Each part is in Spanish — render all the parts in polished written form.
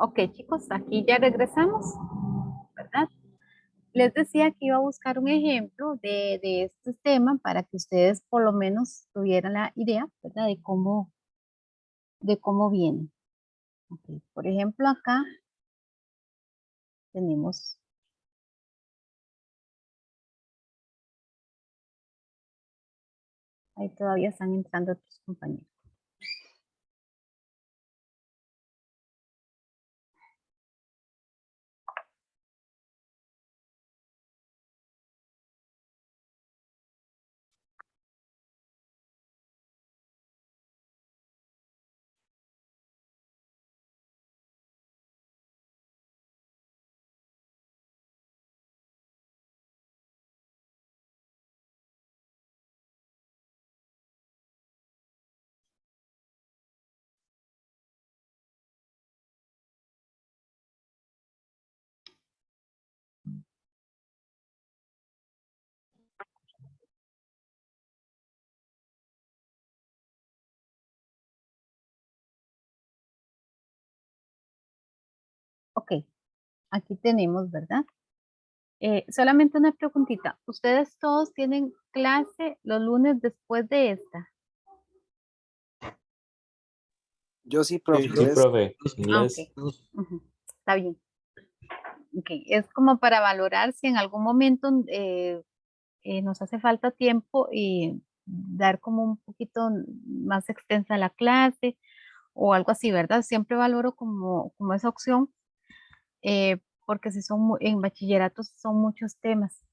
Ok, chicos, aquí ya regresamos, ¿verdad? Les decía que iba a buscar un ejemplo de este tema para que ustedes por lo menos tuvieran la idea, ¿verdad? De cómo viene. Ok, por ejemplo, acá tenemos, ahí todavía están entrando otros compañeros. Ok, aquí tenemos, ¿verdad? Solamente una preguntita. ¿Ustedes todos tienen clase los lunes después de esta? Yo sí, profe, Sí, inglés. profe, inglés. Ok, ujú, está bien. Ok, es como para valorar si en algún momento nos hace falta tiempo y dar como un poquito más extensa la clase o algo así, ¿verdad? Siempre valoro como esa opción, porque si son en bachillerato son muchos temas.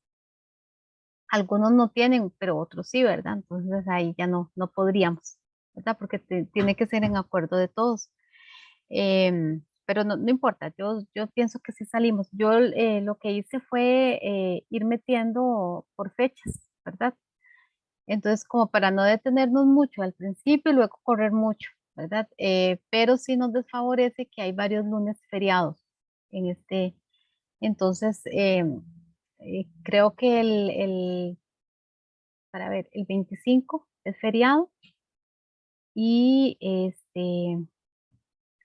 Algunos no tienen, pero otros sí, ¿verdad? Entonces ahí ya no podríamos, ¿verdad? Porque tiene que ser en acuerdo de todos. Pero no importa, yo pienso que sí salimos. Yo lo que hice fue ir metiendo por fechas, ¿verdad? Entonces, como para no detenernos mucho al principio y luego correr mucho, ¿verdad? Pero sí nos desfavorece que hay varios lunes feriados en este. Entonces, creo que para ver, el 25 es feriado y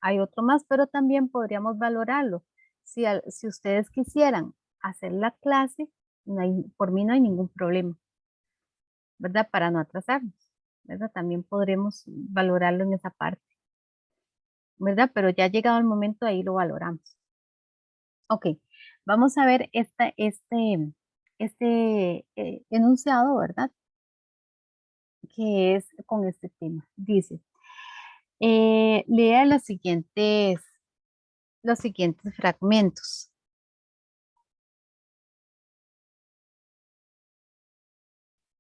hay otro más, pero también podríamos valorarlo. Si ustedes quisieran hacer la clase, por mí no hay ningún problema, ¿verdad? Para no atrasarnos, ¿verdad? También podremos valorarlo en esa parte, ¿verdad? Pero ya llegado el momento, ahí lo valoramos. Ok, vamos a ver este enunciado, ¿verdad? Que es con este tema. Dice, lea los siguientes fragmentos.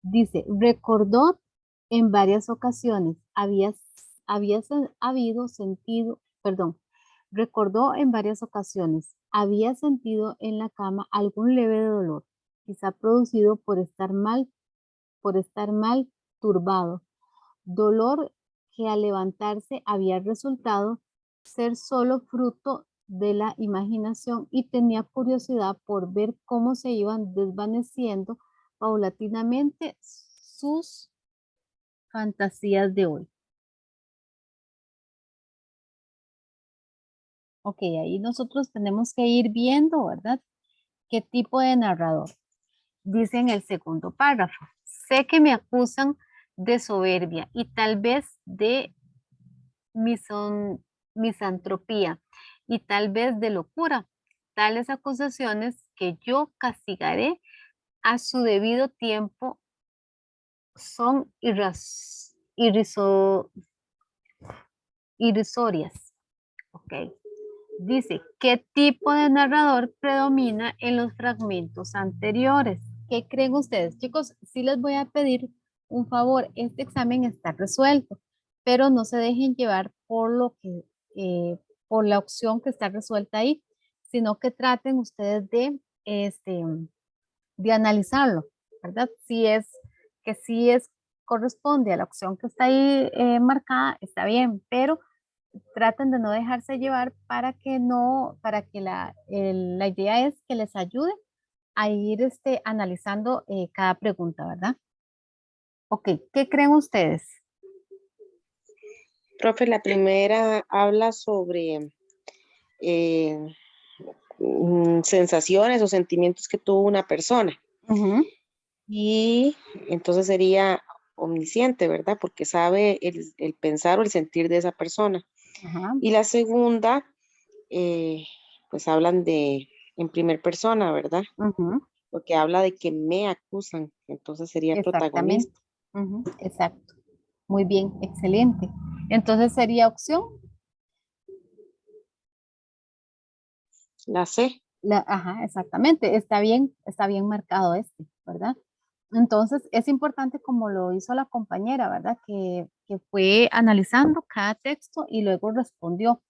Dice, recordó en varias ocasiones, habido sentido, perdón, recordó en varias ocasiones, había sentido en la cama algún leve dolor, quizá producido por estar mal turbado, dolor que al levantarse había resultado ser solo fruto de la imaginación y tenía curiosidad por ver cómo se iban desvaneciendo paulatinamente sus fantasías de hoy. Ok, ahí nosotros tenemos que ir viendo, ¿verdad? ¿Qué tipo de narrador? Dice en el segundo párrafo, sé que me acusan de soberbia y tal vez de misantropía y tal vez de locura. Tales acusaciones que yo castigaré a su debido tiempo son irrisorias. Ok. Dice, ¿qué tipo de narrador predomina en los fragmentos anteriores? ¿Qué creen ustedes? Chicos, sí les voy a pedir un favor. Este examen está resuelto, pero no se dejen llevar por lo que, por la opción que está resuelta ahí, sino que traten ustedes de analizarlo, ¿verdad? Si es que sí es corresponde a la opción que está ahí marcada, está bien, pero traten de no dejarse llevar para que no, para que la idea es que les ayude a ir analizando cada pregunta, ¿verdad? Ok, ¿qué creen ustedes? Profe, la primera habla sobre eh, sensaciones o sentimientos que tuvo una persona. Ujú, Y entonces sería omnisciente, ¿verdad? Porque sabe el pensar o el sentir de esa persona. ajá, Y la segunda, pues hablan en primer persona, ¿verdad? ujú, Porque habla de que me acusan, entonces sería exactamente. protagonista. Ujú, exacto. Muy bien, excelente. Entonces sería opción, La C. ajá, exactamente. Está bien marcado ¿verdad? Entonces, es importante como lo hizo la compañera, ¿verdad? Que fue analizando cada texto y luego respondió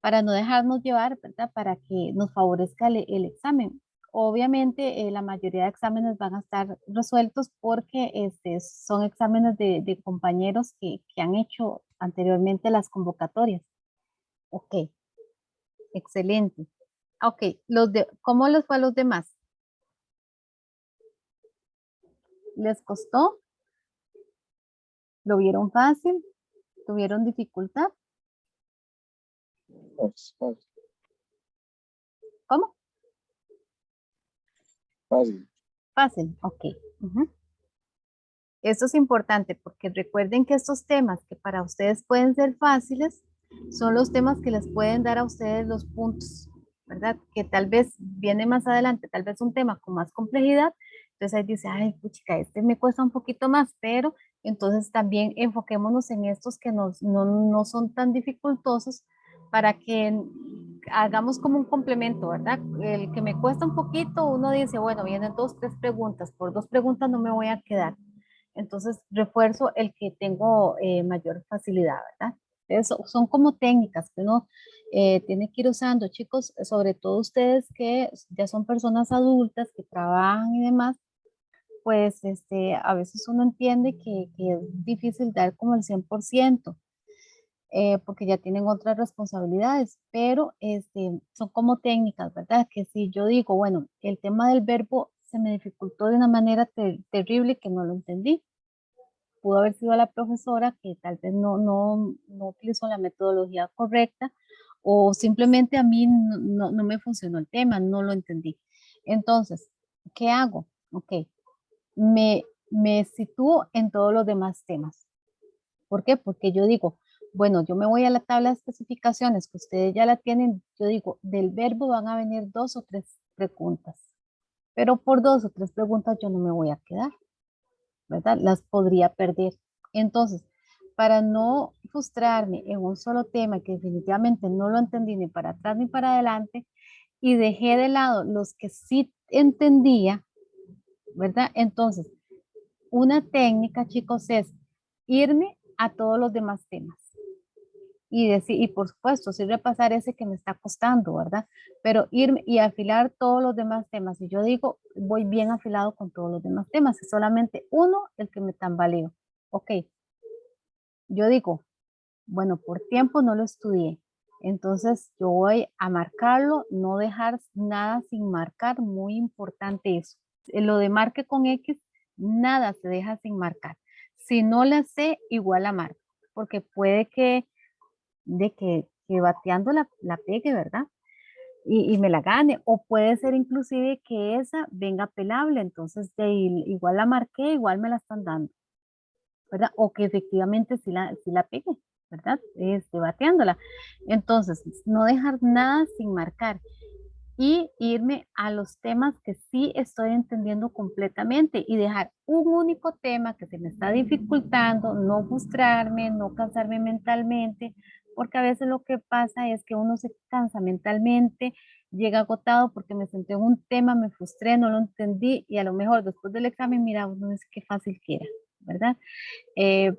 para no dejarnos llevar, ¿verdad? Para que nos favorezca el examen. Obviamente, la mayoría de exámenes van a estar resueltos porque son exámenes de compañeros que han hecho anteriormente las convocatorias. Ok, excelente. Ok, ¿cómo les fue a los demás? ¿Les costó? ¿Lo vieron fácil? ¿Tuvieron dificultad? Fácil. ¿Cómo? Fácil. Fácil, ok. Ujú. Esto es importante porque recuerden que estos temas que para ustedes pueden ser fáciles son los temas que les pueden dar a ustedes los puntos, ¿verdad? Que tal vez viene más adelante, tal vez un tema con más complejidad. Entonces ahí dice, ay, puchica, este me cuesta un poquito más, pero entonces también enfoquémonos en estos que no son tan dificultosos para que hagamos como un complemento, ¿verdad? El que me cuesta un poquito, uno dice, bueno, vienen dos, tres preguntas, por dos preguntas no me voy a quedar. Entonces refuerzo el que tengo mayor facilidad, ¿verdad? Eso son como técnicas que uno tiene que ir usando, chicos, sobre todo ustedes que ya son personas adultas, que trabajan y demás, pues a veces uno entiende que es difícil dar como el 100%, porque ya tienen otras responsabilidades, pero son como técnicas, ¿verdad? Que si yo digo, bueno, el tema del verbo se me dificultó de una manera terrible que no lo entendí, pudo haber sido la profesora que tal vez no utilizó la metodología correcta o simplemente a mí no me funcionó el tema, no lo entendí. Entonces, ¿qué hago? Ok, me sitúo en todos los demás temas. ¿Por qué? Porque yo digo, bueno, yo me voy a la tabla de especificaciones que ustedes ya la tienen, yo digo, del verbo van a venir dos o tres preguntas, pero por dos o tres preguntas yo no me voy a quedar. ¿Verdad? Las podría perder. Entonces, para no frustrarme en un solo tema que definitivamente no lo entendí ni para atrás ni para adelante y dejé de lado los que sí entendía, ¿verdad? Entonces, una técnica, chicos, es irme a todos los demás temas y decir, y por supuesto, sí repasar ese que me está costando, ¿verdad? Pero irme y afilar todos los demás temas. Y yo digo, voy bien afilado con todos los demás temas, es solamente uno el que me tambaleo. Ok, yo digo, bueno, por tiempo no lo estudié. Entonces yo voy a marcarlo, no dejar nada sin marcar, muy importante eso. Lo de marque con X, nada se deja sin marcar. Si no la sé, igual la marco, porque puede que bateando la pegue, ¿verdad? Y me la gane, o puede ser inclusive que esa venga pelable, entonces igual la marqué, igual me la están dando, ¿verdad? O que efectivamente sí la pegue, ¿verdad? Bateándola. Entonces, no dejar nada sin marcar y irme a los temas que sí estoy entendiendo completamente y dejar un único tema que se me está dificultando, no frustrarme, no cansarme mentalmente, porque a veces lo que pasa es que uno se cansa mentalmente, llega agotado porque me senté en un tema, me frustré, no lo entendí y a lo mejor después del examen, mira, no es que fácil que era, ¿verdad?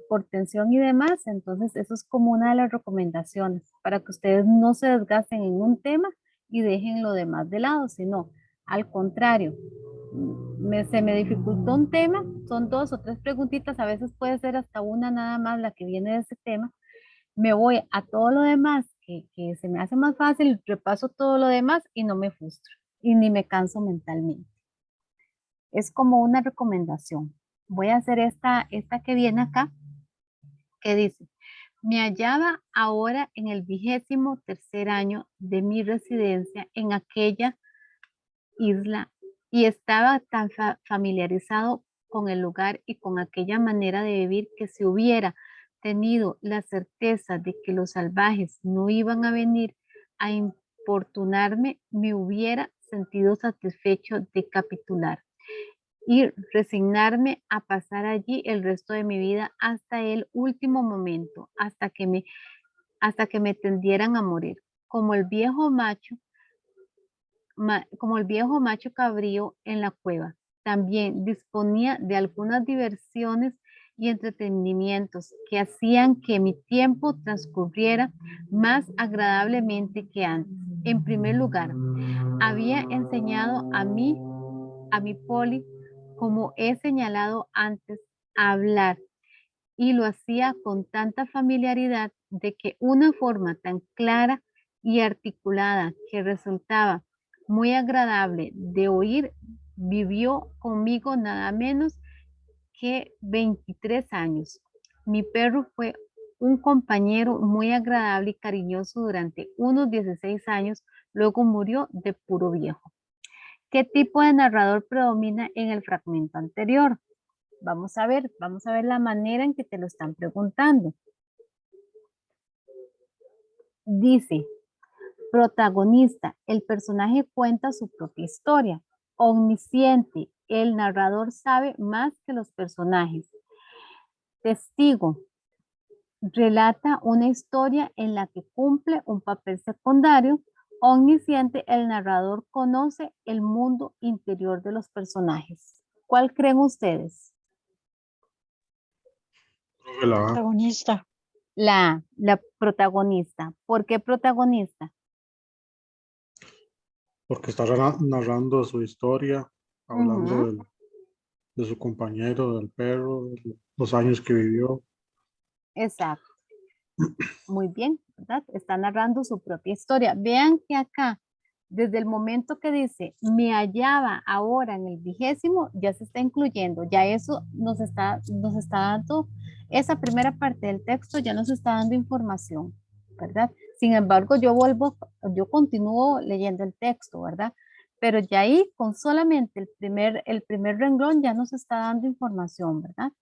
Por tensión y demás, entonces eso es como una de las recomendaciones para que ustedes no se desgasten en un tema y dejen lo demás de lado, sino al contrario, se me dificultó un tema, son 2 o 3 preguntitas, a veces puede ser hasta una nada más la que viene de ese tema, me voy a todo lo demás que se me hace más fácil, repaso todo lo demás y no me frustro y ni me canso mentalmente. Es como una recomendación. Voy a hacer esta que viene acá, que dice, me hallaba ahora en el 23º año de mi residencia en aquella isla y estaba tan familiarizado con el lugar y con aquella manera de vivir que si hubiera tenido la certeza de que los salvajes no iban a venir a importunarme, me hubiera sentido satisfecho de capitular y resignarme a pasar allí el resto de mi vida hasta el último momento, hasta que me tendieran a morir, como el viejo macho como el viejo macho cabrío en la cueva. También disponía de algunas diversiones y entretenimientos que hacían que mi tiempo transcurriera más agradablemente que antes. En primer lugar, había enseñado a mi Poli, como he señalado antes, a hablar y lo hacía con tanta familiaridad de que una forma tan clara y articulada que resultaba muy agradable de oír, vivió conmigo nada menos que 23 años. Mi perro fue un compañero muy agradable y cariñoso durante unos 16 años, luego murió de puro viejo. ¿Qué tipo de narrador predomina en el fragmento anterior? Vamos a ver la manera en que te lo están preguntando. Dice, protagonista, el personaje cuenta su propia historia. Omnisciente, el narrador sabe más que los personajes. Testigo, relata una historia en la que cumple un papel secundario. Omnisciente, el narrador conoce el mundo interior de los personajes. ¿Cuál creen ustedes? Creo que la A, Protagonista. La protagonista. ¿Por qué protagonista? porque está narrando su historia, hablando Ujú, de su compañero, del perro, de los años que vivió. exacto. Muy bien, ¿verdad? Está narrando su propia historia. Vean que acá, desde el momento que dice, me hallaba ahora en el 20º, ya se está incluyendo, ya eso nos está dando, esa primera parte del texto ya nos está dando información, ¿verdad? Sin embargo, yo continúo leyendo el texto, ¿verdad? Pero ya ahí, con solamente el primer renglón, ya nos está dando información, ¿verdad?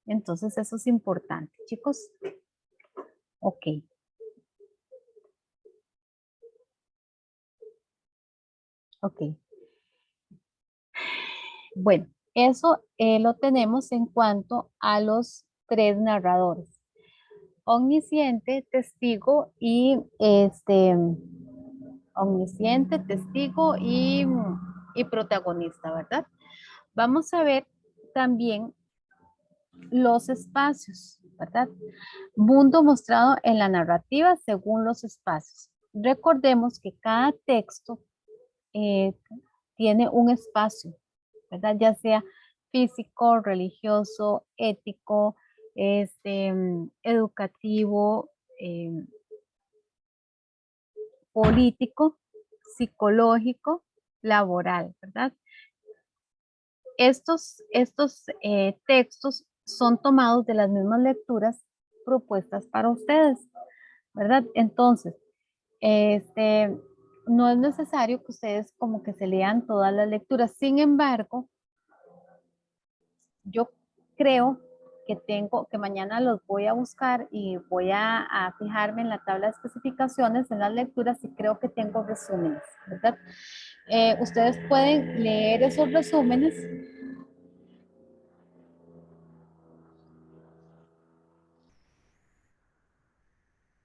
Entonces, eso es importante, chicos. Ok. Ok. Bueno, eso lo tenemos en cuanto a los 3 narradores. Omnisciente, testigo omnisciente, testigo y protagonista, ¿verdad? Vamos a ver también los espacios, ¿verdad? Mundo mostrado en la narrativa según los espacios. Recordemos que cada texto eh, tiene un espacio, ¿verdad? Ya sea físico, religioso, ético, educativo, político, psicológico, laboral, ¿verdad? Estos textos son tomados de las mismas lecturas propuestas para ustedes, ¿verdad? Entonces, no es necesario que ustedes como que se lean todas las lecturas. Sin embargo, yo creo que mañana los voy a buscar y voy a fijarme en la tabla de especificaciones, en las lecturas, y creo que tengo resúmenes, ¿verdad? Ustedes pueden leer esos resúmenes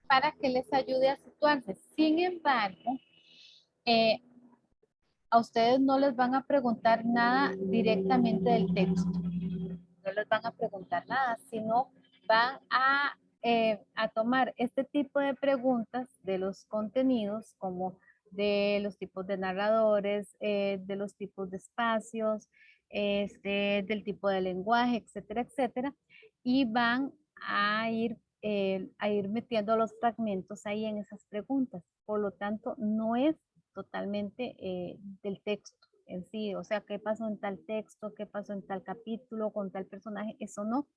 para que les ayude a situarse. Sin embargo, a ustedes no les van a preguntar nada directamente del texto. No les van a preguntar nada, sino van a tomar este tipo de preguntas de los contenidos, como de los tipos de narradores, de los tipos de espacios, del tipo de lenguaje, etcétera, etcétera, y van a ir metiendo los fragmentos ahí en esas preguntas. Por lo tanto, no es totalmente del texto en sí, o sea, qué pasó en tal texto, qué pasó en tal capítulo, con tal personaje, eso no.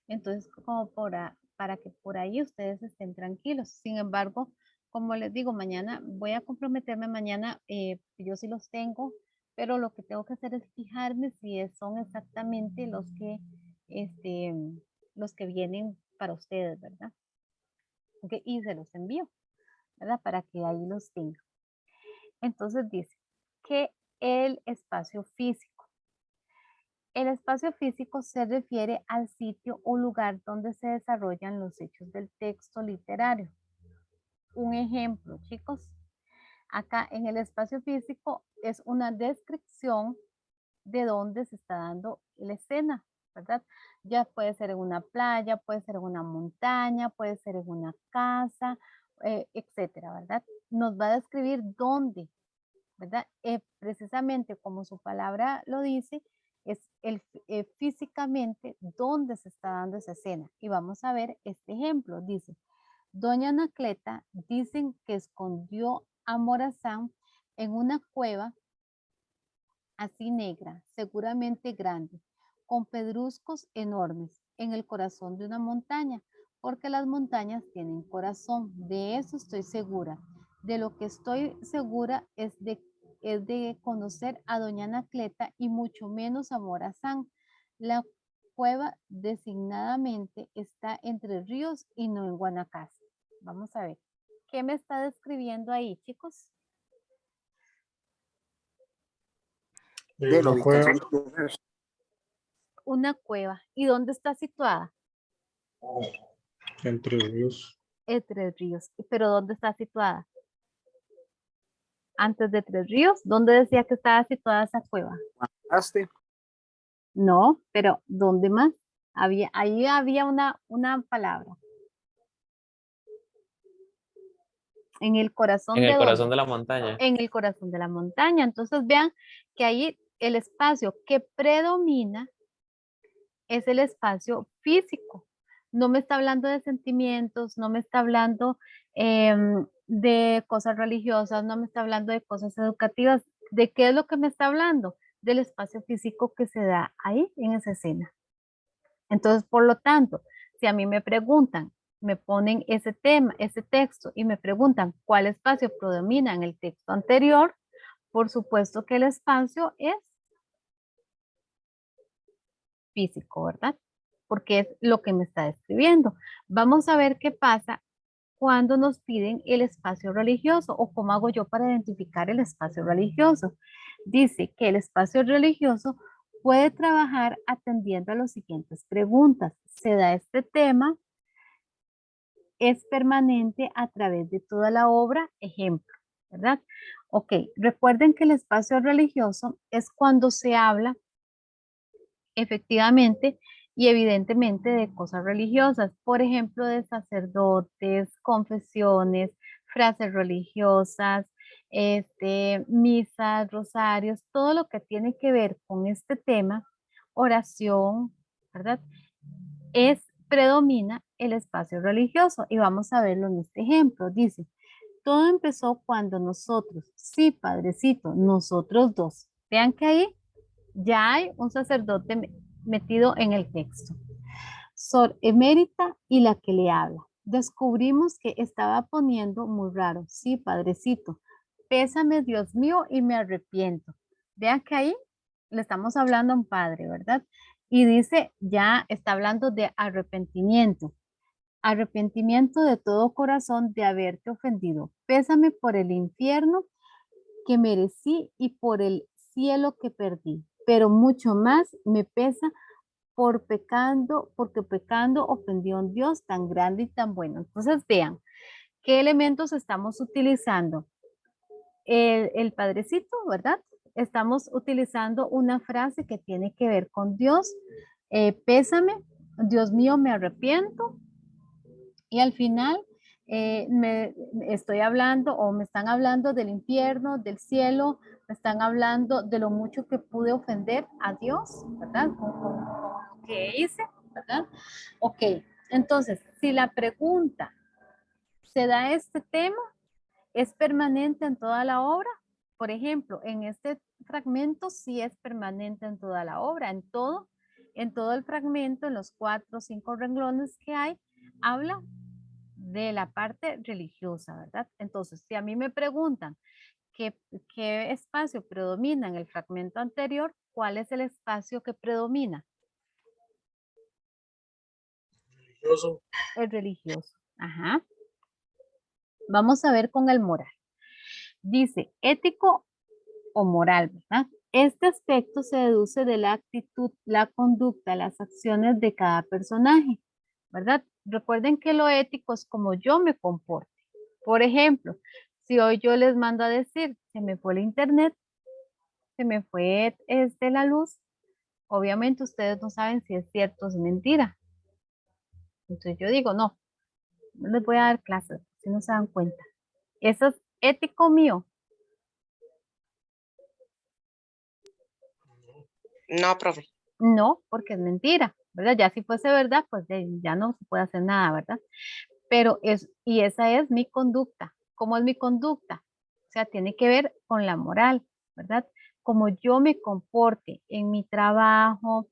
Entonces, como para que por ahí ustedes estén tranquilos. Sin embargo, como les digo, mañana voy a comprometerme mañana, yo sí los tengo, pero lo que tengo que hacer es fijarme si son exactamente los que vienen para ustedes, ¿verdad? Okay, y se los envío, ¿verdad? Para que ahí los tengan. Entonces dice que el espacio físico. El espacio físico se refiere al sitio o lugar donde se desarrollan los hechos del texto literario. Un ejemplo, chicos, acá en el espacio físico es una descripción de dónde se está dando la escena, ¿verdad? Ya puede ser en una playa, puede ser en una montaña, puede ser en una casa, etcétera, ¿verdad? Nos va a describir dónde, ¿verdad? Precisamente como su palabra lo dice, es físicamente dónde se está dando esa escena. Y vamos a ver este ejemplo. Dice, doña Anacleta dicen que escondió a Morazán en una cueva así negra, seguramente grande, con pedruscos enormes, en el corazón de una montaña, porque las montañas tienen corazón. De eso estoy segura. De lo que estoy segura es de conocer a doña Anacleta y mucho menos a Morazán. La cueva designadamente está entre Ríos y no en Guanacaste. Vamos a ver. ¿Qué me está describiendo ahí, chicos? De la La cueva ubicación del lugar. Una cueva. ¿Y dónde está situada? entre ríos, Tres Ríos. ¿Pero dónde está situada? Antes de Tres Ríos, ¿dónde decía que estaba situada esa cueva? Guanacaste. No, pero ¿dónde más? Ahí había una palabra. ¿En el corazón En de el dónde? corazón de la montaña. En el corazón de la montaña. Entonces vean que ahí el espacio que predomina es el espacio físico. No me está hablando de sentimientos, no me está hablando de cosas religiosas, no me está hablando de cosas educativas. ¿De qué es lo que me está hablando? Del espacio físico que se da ahí en esa escena. Entonces, por lo tanto, si a mí me preguntan, me ponen ese tema, ese texto y me preguntan cuál espacio predomina en el texto anterior, por supuesto que el espacio es físico, ¿verdad? Porque es lo que me está describiendo. Vamos a ver qué pasa cuando nos piden el espacio religioso o cómo hago yo para identificar el espacio religioso. Dice que el espacio religioso puede trabajar atendiendo a las siguientes preguntas. ¿Se da este tema? ¿Es permanente a través de toda la obra? Ejemplo, ¿verdad? Ok, recuerden que el espacio religioso es cuando se habla efectivamente y evidentemente de cosas religiosas, por ejemplo, de sacerdotes, confesiones, frases religiosas, misas, rosarios, todo lo que tiene que ver con este tema, oración, ¿verdad? Predomina el espacio religioso y vamos a verlo en este ejemplo. Dice, todo empezó cuando nosotros, sí, padrecito, nosotros dos. Vean que ahí ya hay un sacerdote metido en el texto. Sor Emérita y la que le habla. Descubrimos que estaba poniendo muy raro. Sí, padrecito. Pésame, Dios mío, y me arrepiento. Vean que ahí le estamos hablando a un padre, ¿verdad? Y dice, ya está hablando de arrepentimiento. Arrepentimiento de todo corazón de haberte ofendido. Pésame por el infierno que merecí y por el cielo que perdí. Pero mucho más me pesa porque pecando ofendió a un Dios tan grande y tan bueno. Entonces vean, ¿qué elementos estamos utilizando? El padrecito, ¿verdad? Estamos utilizando una frase que tiene que ver con Dios. Pésame, Dios mío, me arrepiento. Y al final me estoy hablando o me están hablando del infierno, del cielo, me están hablando de lo mucho que pude ofender a Dios, ¿verdad? Con lo que hice, ¿verdad? Ok, entonces, si la pregunta se da este tema, ¿es permanente en toda la obra? Por ejemplo, en este fragmento sí es permanente en toda la obra, en todo el fragmento, en los 4 o 5 renglones que hay, habla de la parte religiosa, ¿verdad? Entonces, si a mí me preguntan qué espacio predomina en el fragmento anterior, ¿cuál es el espacio que predomina? Religioso. El religioso. Ajá. Vamos a ver con el moral. Dice, ético o moral, ¿verdad? Este aspecto se deduce de la actitud, la conducta, las acciones de cada personaje, ¿verdad? Recuerden que lo ético es como yo me comporte. Por ejemplo, si hoy yo les mando a decir, se me fue el internet, se me fue la luz, obviamente ustedes no saben si es cierto o es mentira. Entonces yo digo, no, no les voy a dar clases, si no se dan cuenta. Eso es ético mío. No, profe. No, porque es mentira, ¿verdad? Ya si fuese verdad, pues ya no se puede hacer nada, ¿verdad? Pero y esa es mi conducta. ¿Cómo es mi conducta? O sea, tiene que ver con la moral, ¿verdad? Como yo me comporte en mi trabajo,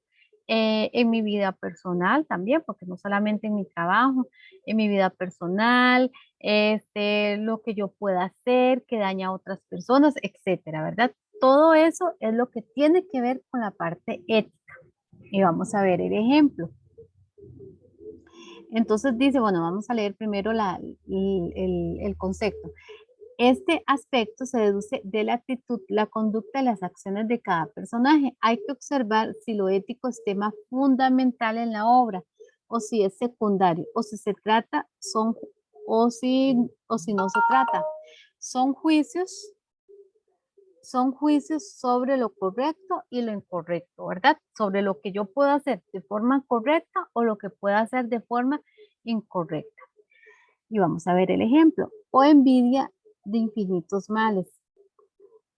en mi vida personal también, porque no solamente en mi trabajo, en mi vida personal, lo que yo pueda hacer que daña a otras personas, etcétera, ¿verdad? Todo eso es lo que tiene que ver con la parte ética. Y vamos a ver el ejemplo. Entonces dice, bueno, vamos a leer primero el concepto. Este aspecto se deduce de la actitud, la conducta y las acciones de cada personaje. Hay que observar si lo ético es tema fundamental en la obra o si es secundario o si se trata, o si no se trata. Son juicios sobre lo correcto y lo incorrecto, ¿verdad? Sobre lo que yo puedo hacer de forma correcta o lo que puedo hacer de forma incorrecta. Y vamos a ver el ejemplo. O envidia de infinitos males,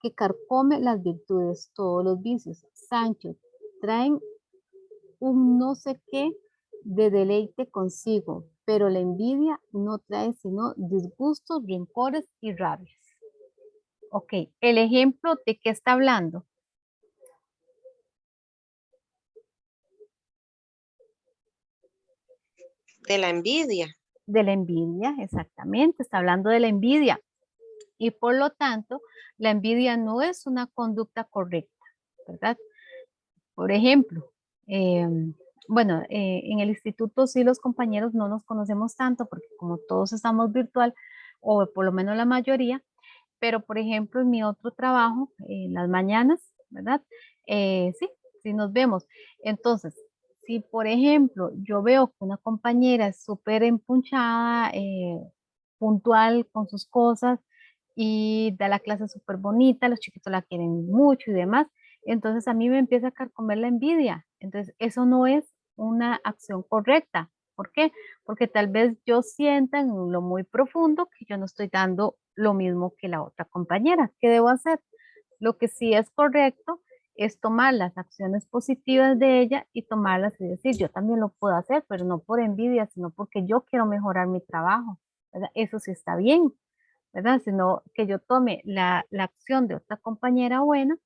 que carcome las virtudes, todos los vicios. Sancho, traen un no sé qué de deleite consigo, pero la envidia no trae sino disgustos, rencores y rabias. Ok, el ejemplo de qué está hablando. De la envidia. De la envidia, exactamente, está hablando de la envidia. Y por lo tanto, la envidia no es una conducta correcta, ¿verdad? Por ejemplo, bueno, en el instituto sí los compañeros no nos conocemos tanto porque como todos estamos virtual, o por lo menos la mayoría, pero por ejemplo en mi otro trabajo, en las mañanas, ¿verdad? Sí, sí nos vemos. Entonces, si por ejemplo yo veo que una compañera es súper empunchada, puntual con sus cosas y da la clase súper bonita, los chiquitos la quieren mucho y demás, entonces a mí me empieza a carcomer la envidia. Entonces, eso no es una acción correcta. ¿Por qué? Porque tal vez yo sienta en lo muy profundo que yo no estoy dando lo mismo que la otra compañera. ¿Qué debo hacer? Lo que sí es correcto es tomar las acciones positivas de ella y tomarlas y decir, yo también lo puedo hacer, pero no por envidia, sino porque yo quiero mejorar mi trabajo, ¿verdad? Eso sí está bien, ¿verdad? Sino que yo tome la acción de otra compañera buena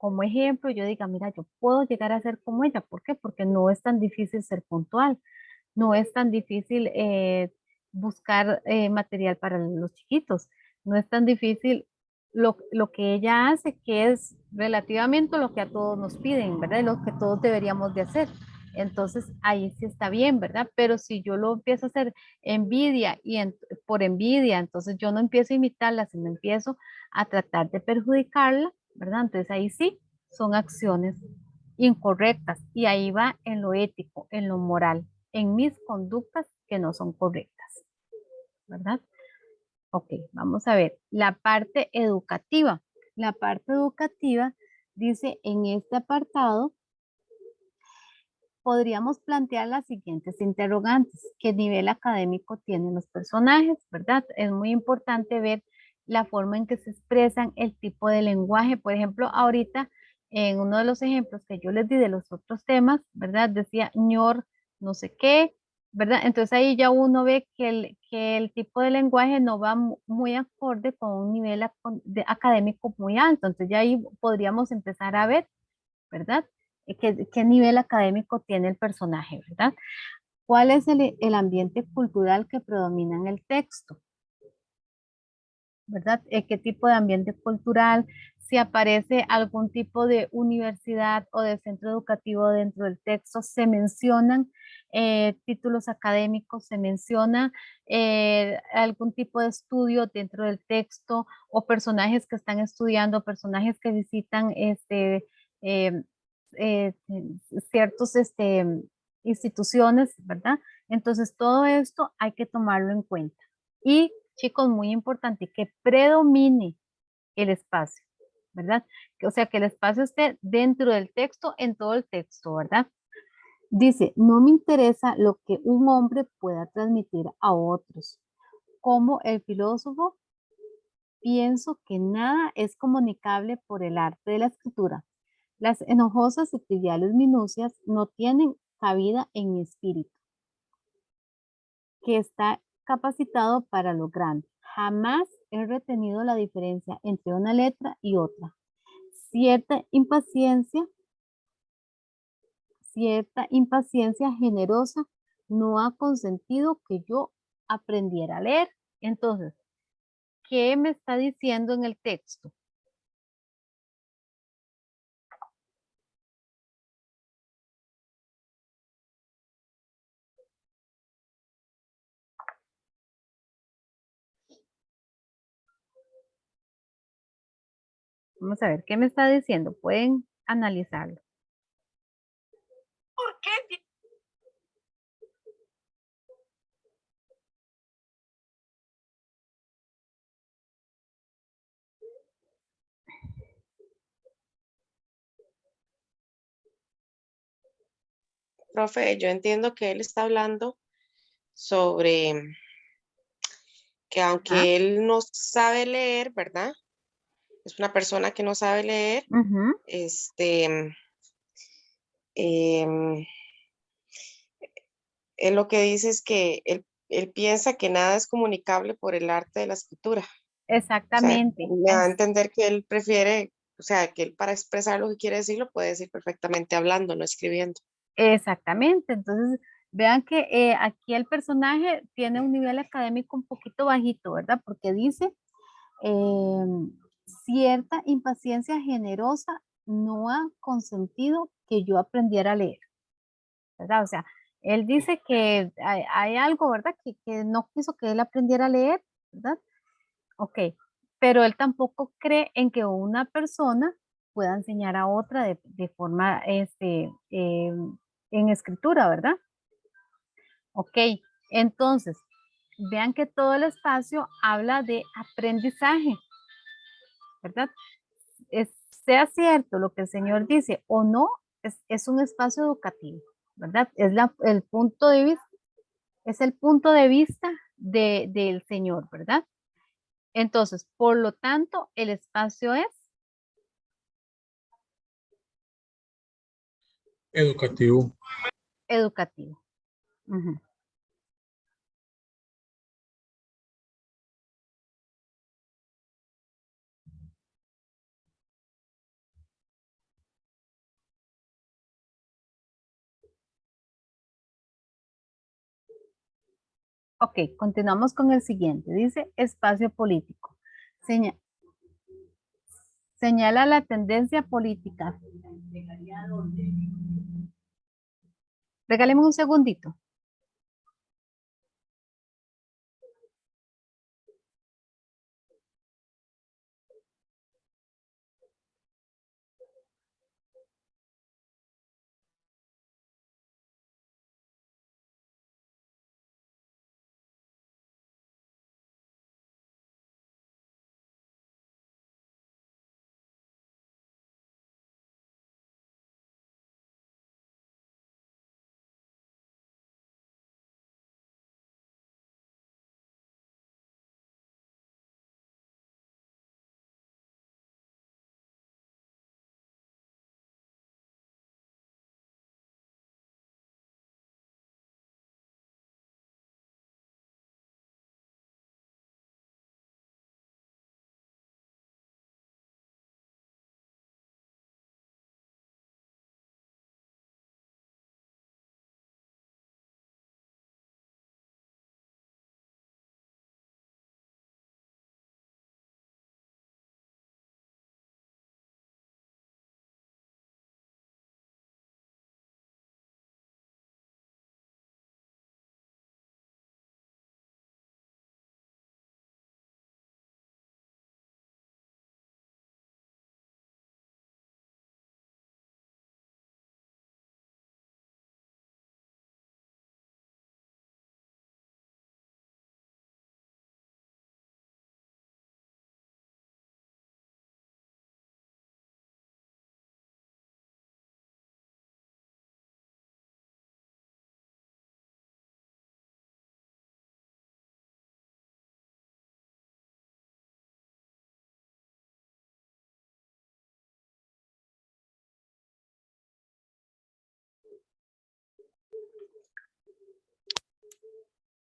como ejemplo, yo diga, mira, yo puedo llegar a ser como ella. ¿Por qué? Porque no es tan difícil ser puntual, no es tan difícil buscar material para los chiquitos, no es tan difícil lo que ella hace, que es relativamente lo que a todos nos piden, ¿verdad? Lo que todos deberíamos de hacer. Entonces, ahí sí está bien, ¿verdad? Pero si yo lo empiezo a hacer envidia por envidia, entonces yo no empiezo a imitarla, sino empiezo a tratar de perjudicarla, ¿verdad? Entonces ahí sí son acciones incorrectas y ahí va en lo ético, en lo moral, en mis conductas que no son correctas, ¿verdad? Ok, vamos a ver la parte educativa. La parte educativa dice en este apartado, podríamos plantear las siguientes interrogantes. ¿Qué nivel académico tienen los personajes? ¿Verdad? Es muy importante ver la forma en que se expresan, el tipo de lenguaje. Por ejemplo, ahorita en uno de los ejemplos que yo les di de los otros temas, ¿verdad? Decía ñor, no sé qué, ¿verdad? Entonces ahí ya uno ve que el tipo de lenguaje no va muy acorde con un nivel académico muy alto. Entonces ya ahí podríamos empezar a ver, ¿verdad? ¿Qué nivel académico tiene el personaje, ¿verdad? ¿Cuál es el ambiente cultural que predomina en el texto? ¿Verdad? ¿Qué tipo de ambiente cultural? Si aparece algún tipo de universidad o de centro educativo dentro del texto, se mencionan títulos académicos, se menciona algún tipo de estudio dentro del texto o personajes que están estudiando, personajes que visitan eh, eh, ciertos instituciones, ¿verdad? Entonces todo esto hay que tomarlo en cuenta. Y chicos, muy importante, que predomine el espacio, ¿verdad? O sea, que el espacio esté dentro del texto, en todo el texto, ¿verdad? Dice, no me interesa lo que un hombre pueda transmitir a otros. Como el filósofo, pienso que nada es comunicable por el arte de la escritura. Las enojosas y triviales minucias no tienen cabida en mi espíritu, que está capacitado para lo grande. Jamás he retenido la diferencia entre una letra y otra. Cierta impaciencia generosa no ha consentido que yo aprendiera a leer. Entonces, ¿qué me está diciendo en el texto? Vamos a ver, ¿qué me está diciendo? Pueden analizarlo. ¿Por qué? Profe, yo entiendo que él está hablando sobre que ¿Ah? aunque él no sabe leer, ¿verdad? Es una persona que no sabe leer, Ujú. este, em, él lo que dice es que él piensa que nada es comunicable por el arte de la escritura. O sea, Exactamente. me da a entender que él prefiere, o sea, que él para expresar lo que quiere decir lo puede decir perfectamente hablando, no escribiendo. Exactamente, entonces vean que aquí el personaje tiene un nivel académico un poquito bajito, ¿verdad? Porque dice, eh, cierta impaciencia generosa no ha consentido que yo aprendiera a leer, ¿verdad? O sea, él dice que hay algo, ¿verdad? Que no quiso que él aprendiera a leer, ¿verdad? Ok, pero él tampoco cree en que una persona pueda enseñar a otra de forma, en escritura, ¿verdad? Ok, entonces, vean que todo el espacio habla de aprendizaje, ¿verdad? Sea cierto lo que el Señor dice o no, es un espacio educativo, ¿verdad? El punto de vista, es el punto de vista del Señor, ¿verdad? Entonces, por lo tanto, el espacio es Educativo. educativo. Ujú. Ok, continuamos con el siguiente. Dice espacio político. Señala la tendencia política. Regáleme un segundito.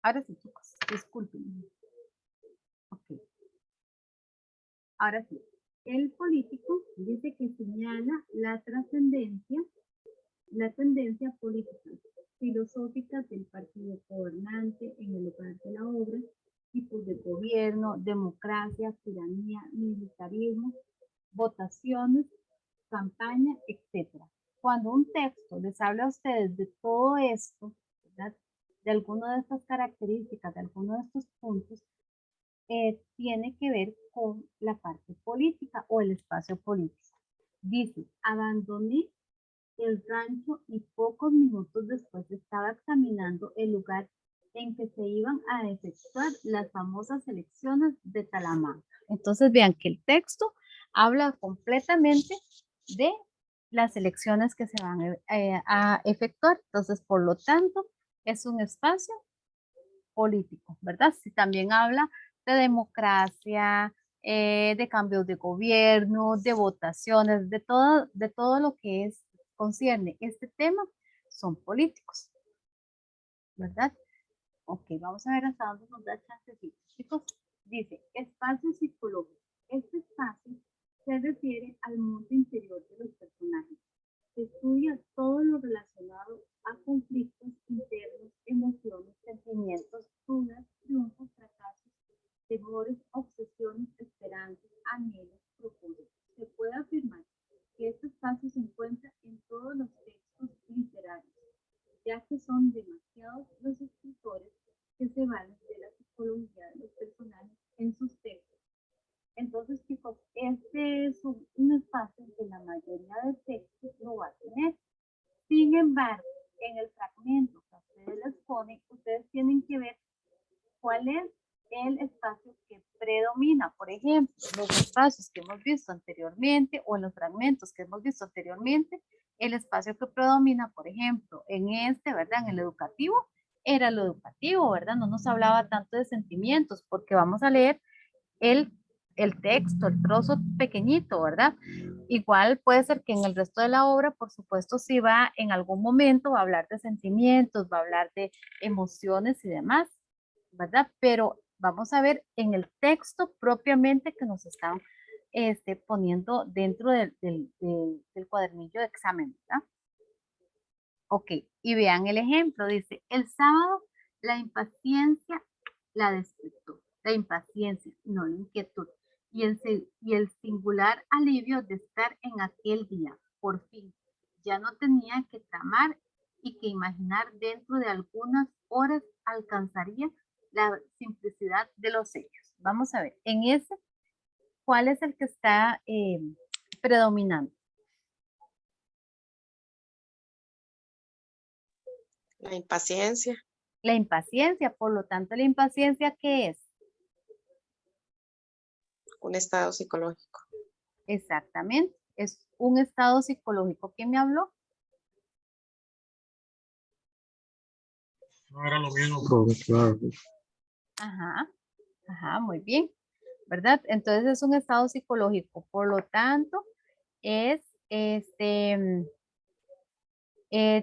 Ahora sí, chicos, disculpen. Ok. Ahora sí. El político dice que señala la tendencia política, filosófica del partido gobernante en el lugar de la obra, tipos de gobierno, democracia, tiranía, militarismo, votaciones, campaña, etcétera. Cuando un texto les habla a ustedes de todo esto, ¿verdad? De alguna de estas características, de alguno de estos puntos, tiene que ver con la parte política o el espacio político. Dice, abandoné el rancho y pocos minutos después estaba examinando el lugar en que se iban a efectuar las famosas elecciones de Talamanca. Entonces vean que el texto habla completamente de las elecciones que se van a efectuar. Entonces, por lo tanto, es un espacio político, ¿verdad? Si también habla de democracia, de cambios de gobierno, de votaciones, de todo lo que concierne este tema, son políticos, ¿verdad? Ok, vamos a ver hasta dónde nos da chancecito. Chicos, dice, espacio psicológico. Este espacio se refiere al mundo interior de los personajes. Se estudia todo lo relacionado a conflictos internos, emociones, sentimientos, dudas, triunfos, fracasos, temores, obsesiones, esperanzas, anhelos, propósitos. Se puede afirmar que este espacio se encuentra en todos los textos literarios, ya que son demasiados los escritores que se valen de la psicología de los personajes en sus textos. Entonces, chicos, este es un espacio que la mayoría de textos lo va a tener. Sin embargo, en el fragmento que ustedes les ponen, ustedes tienen que ver cuál es el espacio que predomina. Por ejemplo, los espacios que hemos visto anteriormente o en los fragmentos que hemos visto anteriormente, el espacio que predomina, por ejemplo, en este, ¿verdad? En el educativo, era lo educativo, ¿verdad? No nos hablaba tanto de sentimientos, porque vamos a leer el, el texto, el trozo pequeñito, ¿verdad? Igual puede ser que en el resto de la obra, por supuesto, sí va en algún momento, va a hablar de sentimientos, va a hablar de emociones y demás, ¿verdad? Pero vamos a ver en el texto propiamente que nos están poniendo dentro del cuadernillo de examen, ¿verdad? Ok, y vean el ejemplo, dice, el sábado la impaciencia la despertó, la impaciencia, no la inquietud, y el singular alivio de estar en aquel día, por fin. Ya no tenía que tramar y que imaginar dentro de algunas horas alcanzaría la simplicidad de los hechos. Vamos a ver, en ese, ¿cuál es el que está predominando? La impaciencia. La impaciencia, por lo tanto, la impaciencia, ¿qué es? Un estado psicológico. Exactamente, es un estado psicológico. ¿Quién me habló? No era lo mismo procrastinarlo. Ajá, muy bien, ¿verdad? Entonces es un estado psicológico, por lo tanto, es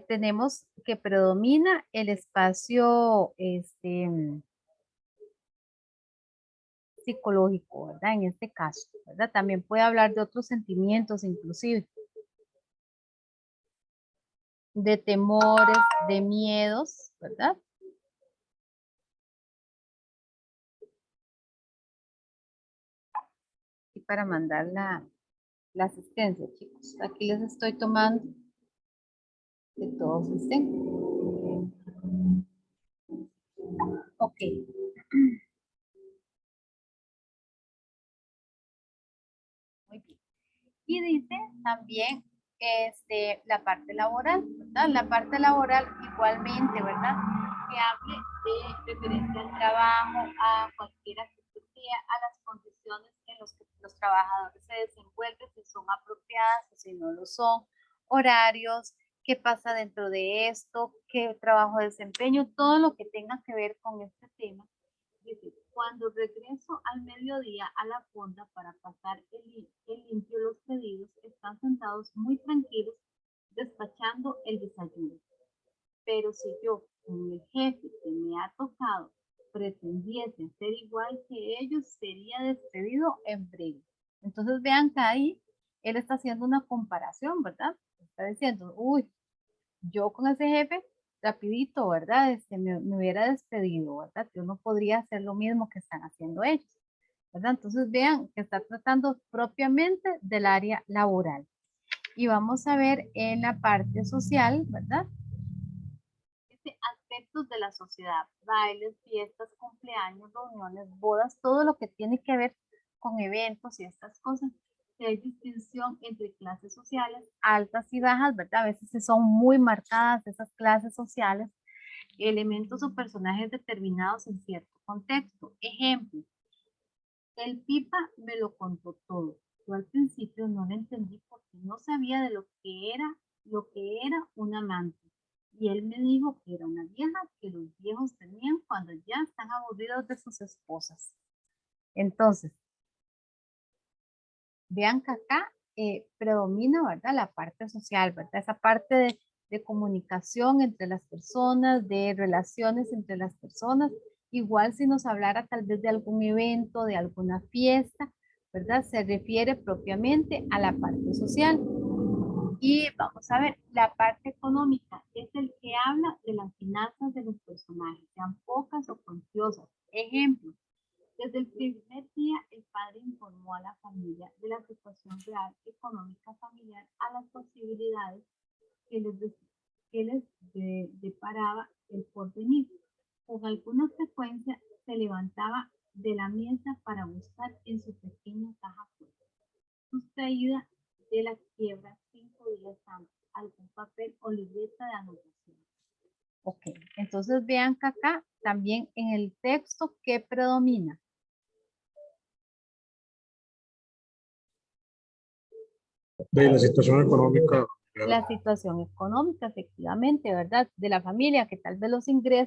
tenemos que predomina el espacio psicológico, ¿verdad? En este caso, ¿verdad? También puede hablar de otros sentimientos, inclusive, de temores, de miedos, ¿verdad? Y para mandar la asistencia, chicos. Aquí les estoy tomando que todos estén. Ok. Muy bien. Y dice también la parte laboral, ¿verdad? La parte laboral igualmente, ¿verdad? Que hable de referencia al trabajo, a cualquiera que sea, a las condiciones en las que los trabajadores se desenvuelven, si son apropiadas o si no lo son, horarios, qué pasa dentro de esto, qué trabajo desempeño, todo lo que tenga que ver con este tema. Dice, cuando regreso al mediodía a la fonda para pasar el limpio los pedidos, están sentados muy tranquilos despachando el desayuno. Pero si yo, como el jefe que me ha tocado, pretendiese ser igual que ellos, sería despedido en breve. Entonces vean que ahí él está haciendo una comparación, ¿verdad? Está diciendo, uy, yo con ese jefe rapidito, ¿verdad? Me hubiera despedido, ¿verdad? Yo no podría hacer lo mismo que están haciendo ellos, ¿verdad? Entonces vean que está tratando propiamente del área laboral. Y vamos a ver en la parte social, ¿verdad? Aspectos de la sociedad, bailes, fiestas, cumpleaños, reuniones, bodas, todo lo que tiene que ver con eventos y estas cosas. Que hay distinción entre clases sociales altas y bajas, ¿verdad? A veces son muy marcadas esas clases sociales, elementos o personajes determinados en cierto contexto. Ejemplo, el Pipa me lo contó todo. Yo al principio no lo entendí porque no sabía de lo que era un amante. Y él me dijo que era una vieja que los viejos tenían cuando ya están aburridos de sus esposas. Entonces, vean que acá predomina, ¿verdad? La parte social, ¿verdad? Esa parte de comunicación entre las personas, de relaciones entre las personas. Igual si nos hablara tal vez de algún evento, de alguna fiesta, ¿verdad? Se refiere propiamente a la parte social. Y vamos a ver, la parte económica es el que habla de las finanzas de los personajes, sean pocas o cuantiosas. Ejemplo, desde el primer día el padre informó a la familia de la situación real económica familiar, a las posibilidades que les deparaba el porvenir. Con alguna frecuencia se levantaba de la mesa para buscar en su pequeña caja fuerte, sustraída de la quiebra 5 días antes, algún papel o libreta de anotación. Ok, entonces vean que acá también en el texto, ¿qué predomina? De la situación económica. La situación económica, efectivamente, ¿verdad? De la familia, que tal vez los ingresos